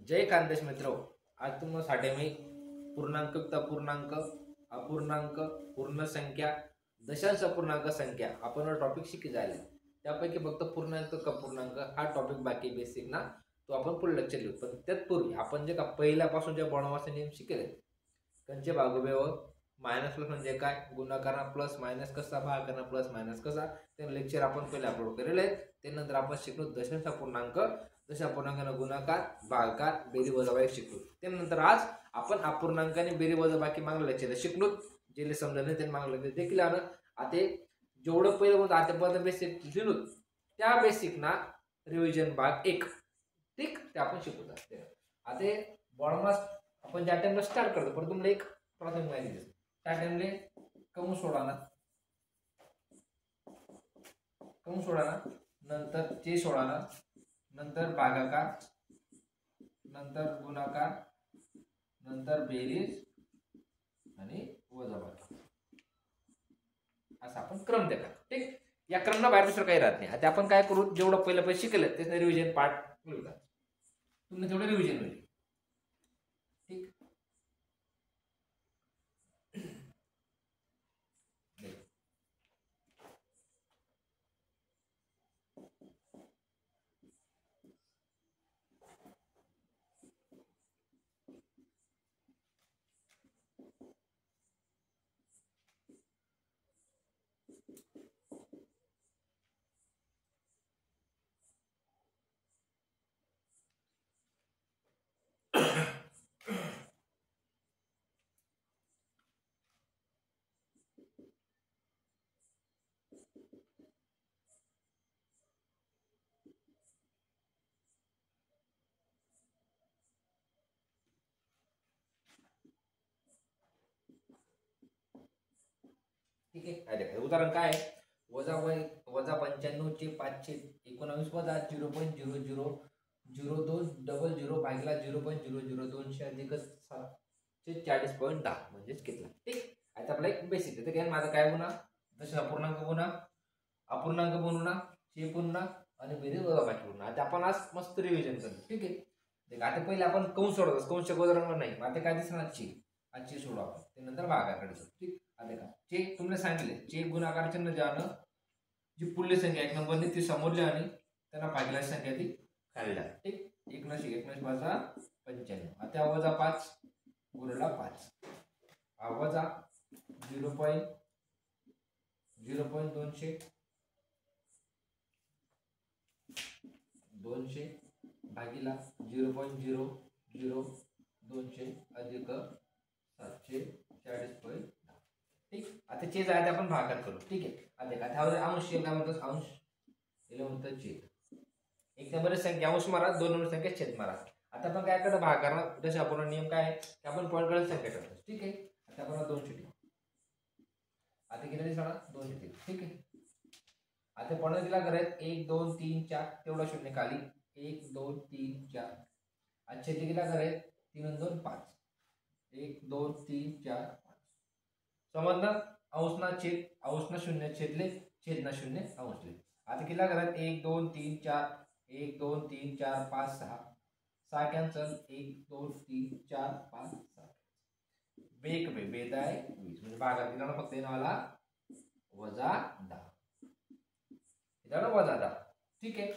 जय खानदेश मित्रों, आज तुमच्यासाठी मी पूर्णांक, अपूर्णांक, अपूर्णांक, पूर्ण संख्या, दशांश अपूर्णांक संख्या आपण टॉपिक शिकी जायला. त्यापैकी फक्त पूर्णांक अपूर्णांक हा टॉपिक बाकी बेसिक ना, तो आपण पुढे लक्ष देऊ. पण त्यापूर्वी आपण जे का पहिल्यापासून जे बनवायचे नियम शिकले, कंचे भागोबेव, मायनस प्लस म्हणजे काय, गुणाकार प्लस मायनस कसा, भागाकार प्लस मायनस कसा, ते लेक्चर आपण पहिले अपलोड केलेले आहेत. त्यानंतर आपण शिकलो दशांश अपूर्णांक, दशांश अपूर्णांकाने गुणाकार, भागाकार, बेरीज वजाबाकी शिकलो. त्यानंतर आज आपण अपूर्णांकाने बेरीज वजाबाकी मागलं लेक्चर शिकलो. जे समजलं नाही त्यांनी मागलं लेक्चर देखील आलं. आता जेवढं पहिलं होतं आतापर्यंत बेसिक लिहिलो, त्या बेसिक ना रिव्हिजन भाग 1 ठीक ते आपण शिकवत असते. आता बॉडमास आपण ज्या टाइमला स्टार्ट करतो, पण तुम्हाला एक प्राथमिक माहिती देतो. त्या टाइमले कमू सोडा ना, नंतर चे सोडा ना, नंतर भागाकार, नंतर गुणाकार, नंतर बेरीज आणि वजाबाकी, असा आपण क्रम देणार. ठीक, या क्रमना बाहेर दुसरं काही राहत नाही. आता आपण काय करू, जेवढं पहिलं पहिले शिकलं त्याचं रिव्हिजन पार्ट होईल, तुम्ही तेवढं रिव्हिजन होईल. ठीक, ठीक आहे. उदाहरण काय आहे, वजा 95 चे 519 वजा 0.0002 भागिला 0.002 अधिक 740.10 म्हणजेच किती. ठीक, आता आपला एक बेसिक आहे. तर माझा काय गुणा, दशांश अपूर्णांक गुणा, अपूर्णांक गुणा, चे पुन्हा आणि बेरीज वजाबाकी गुणा. आता आपण आज मस्त रिव्हिजन करतो. ठीक आहे, आता पहिले आपण कंस सोडवतो, कंस उदाहरण नाही. आता काय दिसणार, चे सोडू आपण, त्यानंतर भागाकडे जाऊ. ठीक, आता का चे तुम्हाला सांगितले, चे गुणाकार चिन्ह जाणं, जी पुढली संख्या एक नंबरने ती समोर जाणे, त्यांना भागल्याची संख्या ती खाली जाणे. ठीक, 19 वजा 95, आता वजा 5 गुणिला 5, वजा 0.200 भागिला 0.002 अधिक 740.10. ठीक, आता चे जायचे आपण भागाकार करू. ठीक आहे, आता अंश काय म्हणतात, अंश याला म्हणतात छेद. एक नंबर संख्या अंश मारा, 2 नंबर संख्या छेद मारा. आता आपण काय करतो, भागाकार जसे आपण नियम काय आहे की आपण पॉईंट कडे संख्या करतो. ठीक आहे, आता आपण 200 ठेवू. आता किती दिसणार, 203. ठीक आहे, आता पॉईंट दिला करायचं 1 2 3 4 तेवढा शून्य खाली, 1 2 3 4. अच्छा कितीला करायचं, 3 आणि 2 5, 1 2 3 4 5. समजलं, अंशना छेद, अंशना शून्य छेदले, छेदना शून्य अंशले. आता कितीला करायचं, 1 2 3 4, 1 2 3 4 5 6, 6 कॅन्सल, 1 2 3 4 5 6, बेक बेदाय 20, म्हणजे भागात दिला फक्त येणारा वजा 10, इथं वजा 10. ठीक आहे,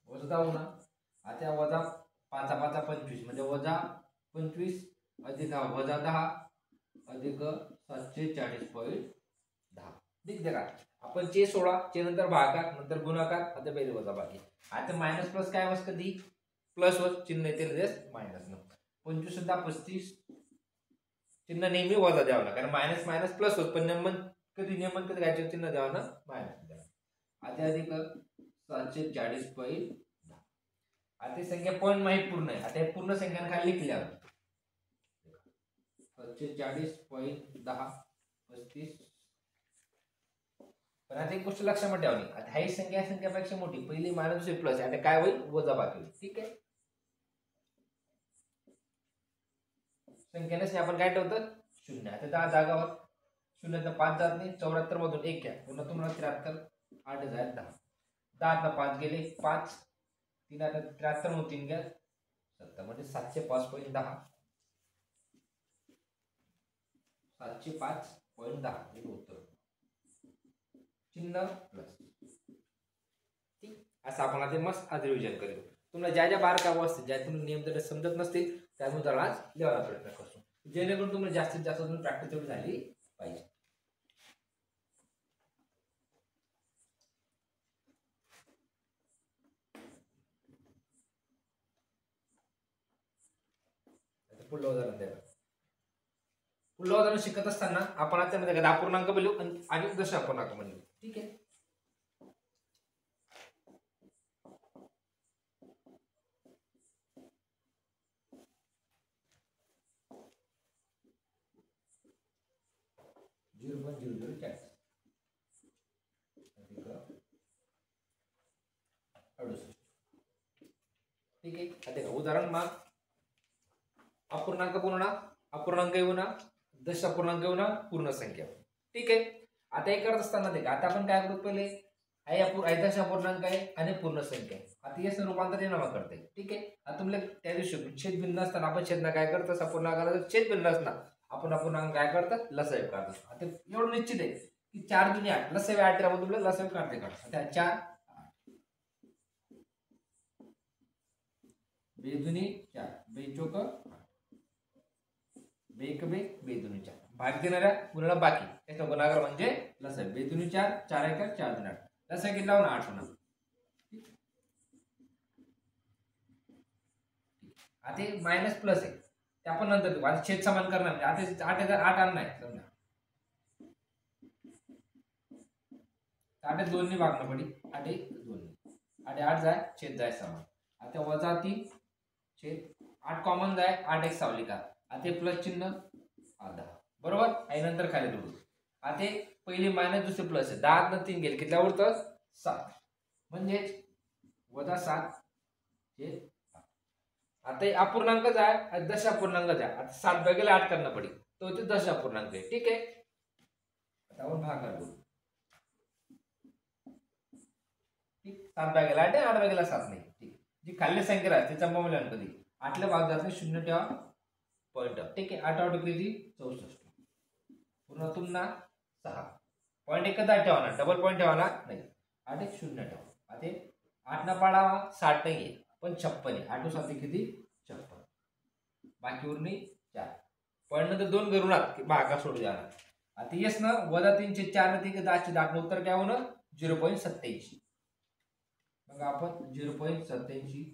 वजा 10 होणार. आता वजा 5 5 25 म्हणजे वजा 25 अधिक वजा 10 अधिक 740.10. ठीक आहे का, आपण चे 16, चे नंतर भागाकार, नंतर गुणाकार, आता बेरीज वजाबाकी. आता मायनस प्लस काय वाज, कधी प्लस वर चिन्ह येते मायनस न. 25 सुद्धा 35, चिन्ह नेहमी वजा द्यावं लागेल, कारण मायनस मायनस प्लस होत, पण नियमन कधी घ्यायचे, चिन्ह द्यावं ना मायनस द्यावं. आता अधिक 740.10. आता संख्या पॉईंट माहीत पूर्ण आहे. आता पूर्ण संख्या खाली लिहिल्यावर 740.10 35. पण आता एक गोष्ट लक्षात ठेवावी, आता ही संख्यापेक्षा मोठी, पहिली मायनस दुसरी प्लस, आता काय होईल, वजाबाकी होईल. ठीक आहे, संख्येने आपण काय ठेवतो, 0. आता 10 जागावर 0 5 जात नाही, 74 मधून 1 घ्या, पुन्हा तुम्हाला 73, 8 10 10 5 गेले 5, 3 आता 73 मधून 3 घ्या, 70 म्हणजे 705.10 705.10 हे उत्तर चिन्ह प्लस. ठीक, असं आपण आता मस्त आज रिव्हिजन करू. तुम्हाला ज्या ज्या बारकाव असतील ज्या तुम्ही नियम जर समजत नसतील त्यानुसार आज लिहायला प्रयत्न करतो जेणेकरून तुम्हाला जास्तीत जास्त तुम्ही प्रॅक्टिस तेवढी झाली पाहिजे. पुढलं उदाहरण द्या. पुढलं उदाहरण शिकत असताना आपण आता त्यामध्ये अपूर्णांक बोलू आणि दशापूर्णांक म्हणू. ठीक आहे. ठीक आहे. आता उदाहरण मग अपूर्णांक पूर्णांक अपूर्णांक येऊना दशापूर्णांक येऊना पूर्ण संख्या. ठीक आहे. आता हे करत असताना देखा आता आपण काय करू पहिले आहे दशापूर्णांक आहे आणि पूर्ण संख्या आहे. आता याचं रूपांतर येणार करते. ठीक आहे. आता तुम्हाला त्या दिवशी छेदबिंदू असताना आपण छेदना काय करतो अपूर्णांकाला छेदबिंदू असताना आपण अपूर्णांक काय करतात लसावी काढतो. आता एवढं निश्चित आहे की 4 दुनी 8 लसावी 8 राहून तुम्हाला लसावी काढते काढतो. आता 4 बेदुनी 4 बेचोक 8 बेदुनी 4 भाग देणाऱ्या गुणाला बाकी त्याचा गुणाकार म्हणजे लसावी बेदुनी 4 4 1 4 2 8 लसावी किती लावून 8 होणार. आता मायनस प्लस आहे ते आपण नंतर आता छेद समान करणार आता 8 आणणार समजा 8 2 ने भागणं पडी 8 2 8 8 जाय छेद जाय समान. आता वजा 3 छेद 8 कॉमन जाय 8 एक सावली का आता प्लस चिन्ह आधा बरोबर आहे नंतर खाली जोडू. आता पहिली मायनस दुसरे प्लस आहे 10 न 3 गेले किती उरतं 7 म्हणजे वजा 7 छेद. आता अपूर्णांक जाय दशापूर्णांक जाय आता 7 भागिले 8 करणं पडेल तो ते दशापूर्णांक आहे. ठीक आहे. आता आपण भागाकार करू. ठीक 7 भागिले 8 8 भागिले 7 नाही. ठीक जी खाल्ली संख्या राहते त्याचा मूल्यांक कधी 8 ला भाग जात नाही 0 ठेवा पॉइंट. ठीक आहे. 8 8 किती 64 पूर्ण तुमना 6 पॉइंट एकदा ठेवा ना डबल पॉइंट ठेवा ना नाही 8 1 0 ठेवा. आता 8 ना पाडावा 60 नाही पण 56 आहे 8 7 किती 56 बाकी उरणी 4 पॉइंट नंतर 2 करूनात भागा सोडू द्या. आता येस ना वजा 3 चे 4 ने 3 10 चे 10 उत्तर काय होणार 0.87. मग आपण 0.87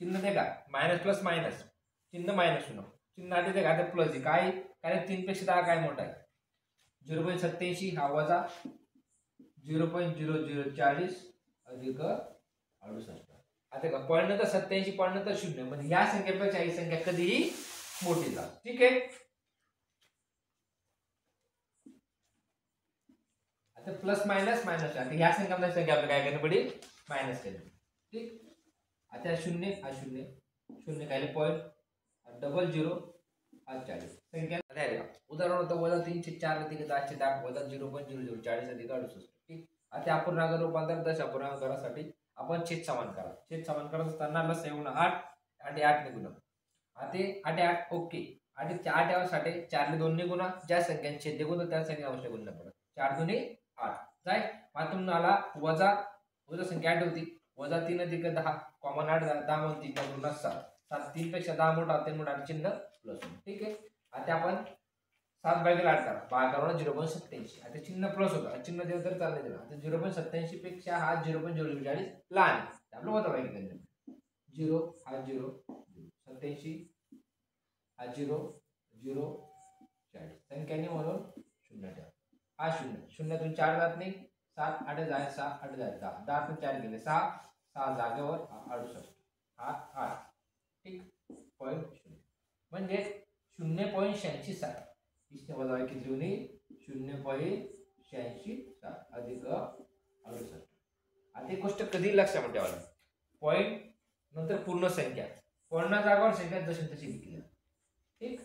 चिन्ह दे का मायनस प्लस मायनस चिन्ह मायनस होणार चिन्ह आधी दे का आता प्लस आहे काय कारण 3 पेक्षा 10 काय मोठा आहे 0.87 हा वजा 0.0040 अधिक 68. आता का पॉइंट नंतर 87 पॉइंट नंतर 0 म्हणजे या संख्येपेक्षा ही संख्या कधीही मोठी जा. ठीक आहे. आता प्लस मायनस मायनस आता ह्या संख्या संख्या आपल्याला काय करणे पडेल मायनस करणे. ठीक आता 0 हा 0 0 काय पॉइंट डबल 0 हा 40 संख्या उदाहरण होतं वजा 3 चे 4 अधिक 10 चे 10 वजा 0.0040 अधिक 68. ठीक आता अपूर्णांक रूपांतर दशापूर्णांक करासाठी आपण छेद समान करा. छेद समान करत असताना लस येऊन 8 आणि 8 ने गुणा आता 8 8 ओके 8 8 साठी 4 ने 2 ने गुणा ज्या संख्या छेद गुण त्या संख्या अवश्य गुणना पडत 4 2 8 जाय मग तुम्हाला वजा वजा संख्या 8 होती वजा 3 अधिक 10 कॉमन 8 10 मध्ये 3 गुणा 7 7 3 पेक्षा 10 मोठा 3 मोठा चिन्ह प्लस. ठीक आहे. आता आपण 7 भागिले 8 करा भागाकार 0.87 आता चिन्ह प्लस होता चिन्ह देऊ तर चालले दिला आता 0.87 पेक्षा हा 0.0040 लहान आपलं होता पाहिजे 0 हा 0 87 हा 0 0 40 संख्याने म्हणून 0 ठेवा हा 0 0 4 जात नाही 7 8 जाय 6 8 जाय 10 10 तून 4 गेले 6 6 जागेवर 68 हा 8. ठीक पॉइंट 0 म्हणजे 0.87 इसने वजा किती होईल 0.87 अधिक 68. आता एक गोष्ट कधी लक्षात ठेवावी पॉइंट नंतर पूर्ण संख्या पूर्ण जागेवर संख्या जशी तशी लिहिली. ठीक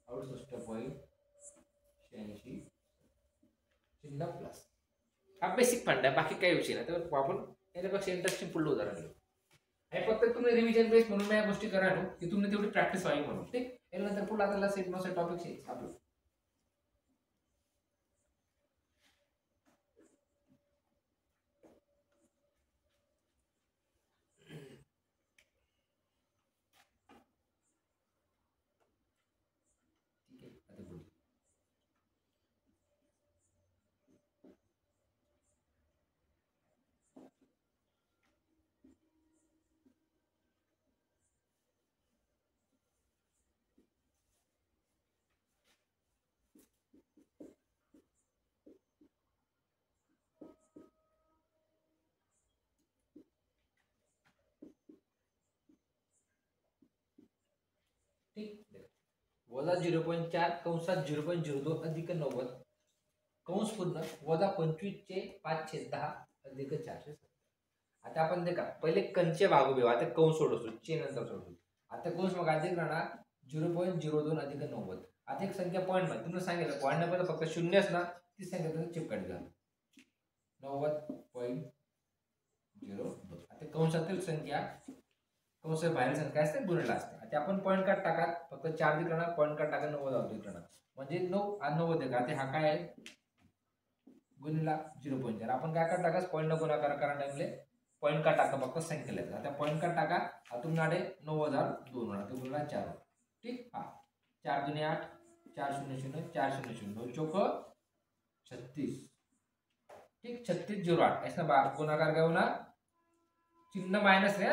68.86 चिन्ह प्लस हा बेसिक फंड आहे बाकी काही विषय नाही तर आपण याच्यापेक्षा इंटरेस्टिंग पुढलं उदाहरण घेऊ. आणि फक्त तुम्ही रिव्हिजन बेस म्हणून या गोष्टी करा की तुम्ही तेवढी प्रॅक्टिस व्हावी म्हणून. ठीक, यानंतर पुढे आपल्याला सेट मॉस टॉपिक आहे आपलं. ठीक, वजा 0.4 कंसात 0.02 अधिक 90 कंस पूर्ण वजा 25 चे 5/10 अधिक 470. आता आपण देखा पहिले कंचे भागू घेऊ, आता कंस सोडवतो, चे नंतर सोडवतो. आता कंस मग अधिक राहणार 0.02 अधिक 90. आता एक संख्या पॉईंट मध्ये तुम्हाला सांगितलं पॉईंट नंबर फक्त शून्यच ना, ती संख्या तुम्ही चिपकाट घ्या 90.02. आता कंसातील संख्या कंस बाहेर संख्या असते गुणिले असते. आता आपण पॉईंट काढ टाका, फक्त 4 अधिक राहणार, पॉईंट काढ टाका 90 अधिक राहणार, म्हणजे 9 आणि 90 देखा. आता हा काय आहे गुणिला 0.4. आपण काय काढ टाका पॉईंट न गुणाकार करा टाइमले पॉईंट का टाका फक्त संख्येला. आता पॉईंट का टाका, आतून नाडे 9002 होणार, ते गुणिला 4. ठीक, हा 4 दुनी 8, 4 0 0 4 0 0 9 चौक 36. ठीक, 3608 ऐसा गुणाकार काय होणार, चिन्ह मायनस रे,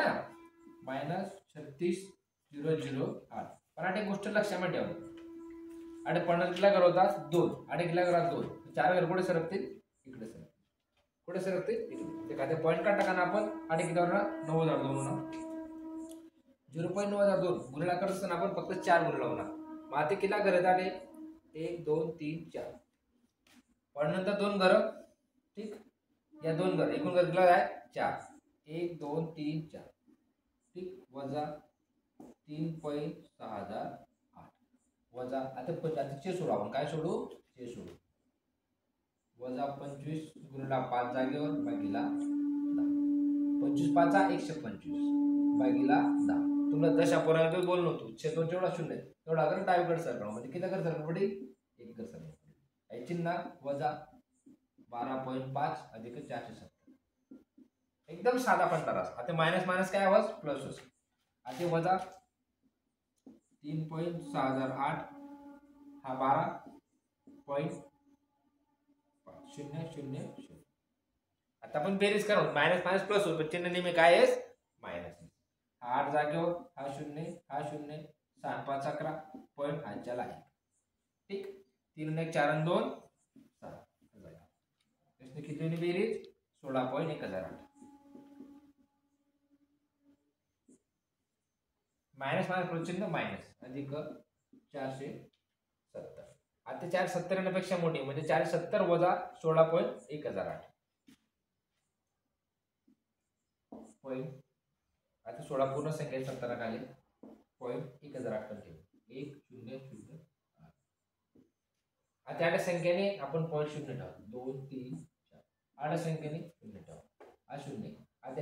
मायनस 36008. पण आता एक गोष्ट लक्षामध्ये ठेवा, आणि 50 किला घर होता 2, 8 किला घरात 2, 4 घर कुठे सरकतील इकडे सरकतील, कुठे सरकतील इकडे. ते काय पॉईंट का टाका ना आपण 8 किला 9002 होणार, 0.9002 गुणिला करत असताना आपण फक्त 4 गुणिला होणार. मग आता किला घर आले 1 2 3 4, पण नंतर 2 घर. ठीक, या 2 घर एकूण घर किला आहे 4, 1 2 3 4. ठीक, वजा 3.6008 वजा आता चे सोडू, आपण काय सोडू चे सोडू, वजा 25 गुणिला 5 जागेवर भागीला 10. 25 5 125 भागीला 10. तुम्हाला दशापर्यंत बोल नव्हतो, छेदो जेवढा शून्य तेवढा अगर डावीकडे सरकणार, म्हणजे किती कर सरकणार पडी एक कर सरकणार. हे चिन्ह वजा 12.5 अधिक 470. एकदम साधा पंधरा. आता मायनस मायनस काय आवाज प्लस होस. आता वजा 3.6008 हा 12.000. आता आपण बेरीज करू, मायनस मायनस प्लस होईल, पण चिन्ह नेहमी काय आहे मायनस. हा 8 जागेवर हा 0 हा 0, 7 5 11 पॉईंट हा चला आहे. ठीक, 3 1 4 2 7 इसने कितनी बेरीज 16.1008. मायनस मायनस प्लस चिन्ह मायनस अधिक 470. आता 470 पेक्षा मोठी म्हणजे 470 वजा 16.1008 पॉईंट. आता 16 पूर्ण संख्या 70 खाली पॉईंट 1008 कंटिन्यू 1008. आता 8 संख्येने आपण पॉईंट 0 ठेवू 2 3 4. 8 संख्येने 0 ठेवू हा 0. आता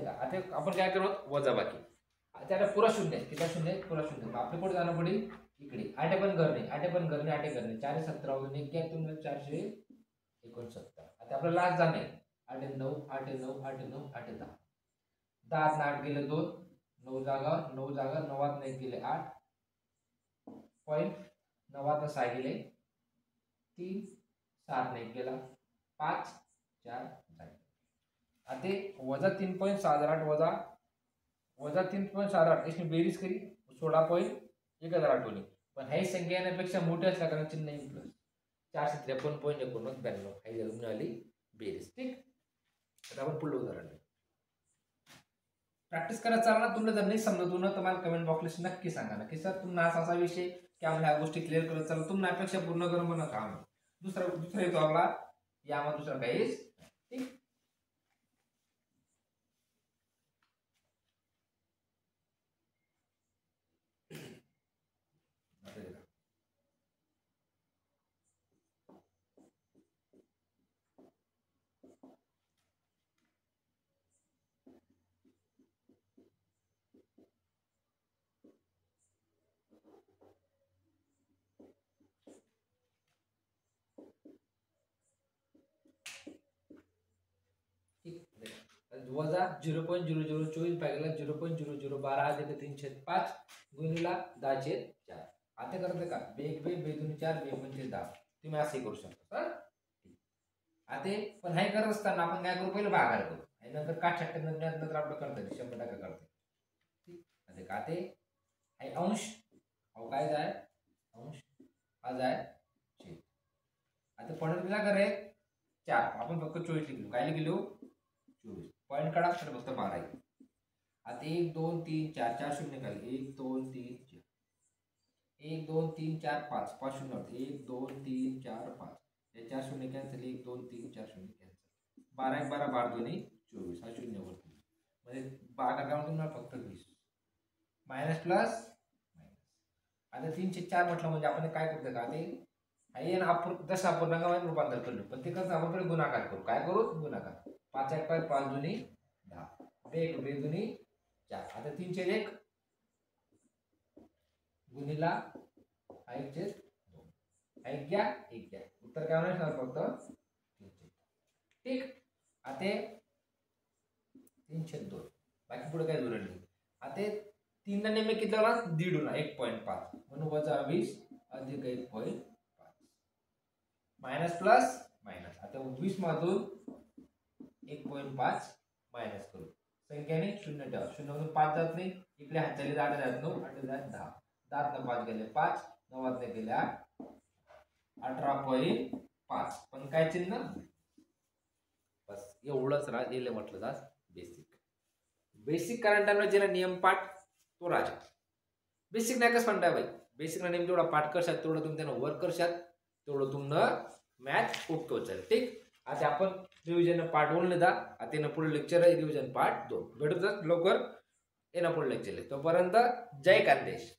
आपण काय करू वजा बाकी. आता पुरा 0 किती 0 पुरा 0. आपले पुढे जाणं पडेल इकडे 8 पण करणे 8 पण करणे 8 करणे 4 17 वरून 1 घ्या तुम्ही 469. आता आपल्याला लास्ट जाणे 8 9 8 9 8 9 8 10. 10 8 गेले 2 9 जागा 9 जागा 9 1 गेले 8 पॉईंट 9 6 गेले 3 7 1 गेला 5 4 जागे. आता वजा 3.6008 वजा 3.6008 इसने बेरीज करी 16.1008 होली. पण ही संख्या येण्यापेक्षा मोठी असल्या कारण चिन्ह नाही प्लस 453.89 ही जरूर आली बेरीज. ठीक, आता आपण पुढलं उदाहरण प्रॅक्टिस करत चालणार. तुम्हाला जर नाही समजत ना तर मला कमेंट बॉक्सला नक्की सांगा ना की सर तुम्हाला असा विषय की आम्हाला ह्या गोष्टी क्लिअर करत चालला, तुम्हाला अपेक्षा पूर्ण करून म्हणा काम दुसरा येतो आपला यामध्ये दुसरा काहीच. ठीक, 0.0024 भागिले 0.0012 अधिक 3/5 गुणिला 10/4. आता करते का बेग 4 बेग 10. तुम्ही असे करू शकता. आता पण हे करत असताना आपण काय करू, पहिलं भागाकार करू आणि नंतर काट नंतर आपलं करता येईल 100% करते. ठीक आता हे अंश अहो काय जाय अंश हा जाय छेद. आता पॉईंट किती करे 4 आपण फक्त 24 लिहिलो. काय लिहिलो 24. पॉईंट काढा फक्त 12 आहे. आता 1 2 3 4 4 शून्य काढले 1 2 3 4 1 2 3 4 5 5 शून्य होते 1 2 3 4 5 हे 4 शून्य कॅन्सल 1 2 3 4 शून्य कॅन्सल 12 1 12 12 दोन्ही 24 हा शून्य वरती म्हणजे भागाकार तुम्हाला फक्त 20 मायनस प्लस मायनस. आता 3/4 म्हटलं म्हणजे आपण काय करतो का ते आहे ना आपण जसं अपूर्णांकामध्ये रूपांतर केलं पण ते कसं आपण गुणाकार करू. काय करू गुणाकार 5 1 5 दुनी 10 1 2 दुनी 4. आता 3/1 गुणिला 1/2 1 घ्या 1 घ्या उत्तर काय होणार फक्त 3/2. ठीक आता 3/2 बाकी पुढे काय उरलं नाही. आता 3 ने नेहमी किती झाला 1.5 होणार 1.5 म्हणून वजा 20 अधिक 1.5 मायनस प्लस मायनस. आता 20 मधून 1.5 मायनस करू संख्याने 0 ठेवा 0 मधून 5 जात नाही इकडे हात झाले 8 जात 9 8 जात 10 10 न 5 गेले 5 9 ने गेले 8 18.5 पण काय चिन्ह बस एवढंच राहिलं म्हटलं जात बेसिक करंट ज्याला नियम पाठ तो राजा. बेसिक नाही कसं म्हणताय भाई बेसिकला नेम जेवढा पाठ करशात तेवढं तुम्ही त्यांना वर्क करशात तेवढं तुमनं मॅथ ओके होतं. ठीक आता आपण रिव्हिजन पार्ट 1 लिहिदा. आता येणं पुढे लेक्चर आहे रिव्हिजन पार्ट 2 भेटूच लवकर येणं पुढे लेक्चर आहे. तोपर्यंत जय खानदेश.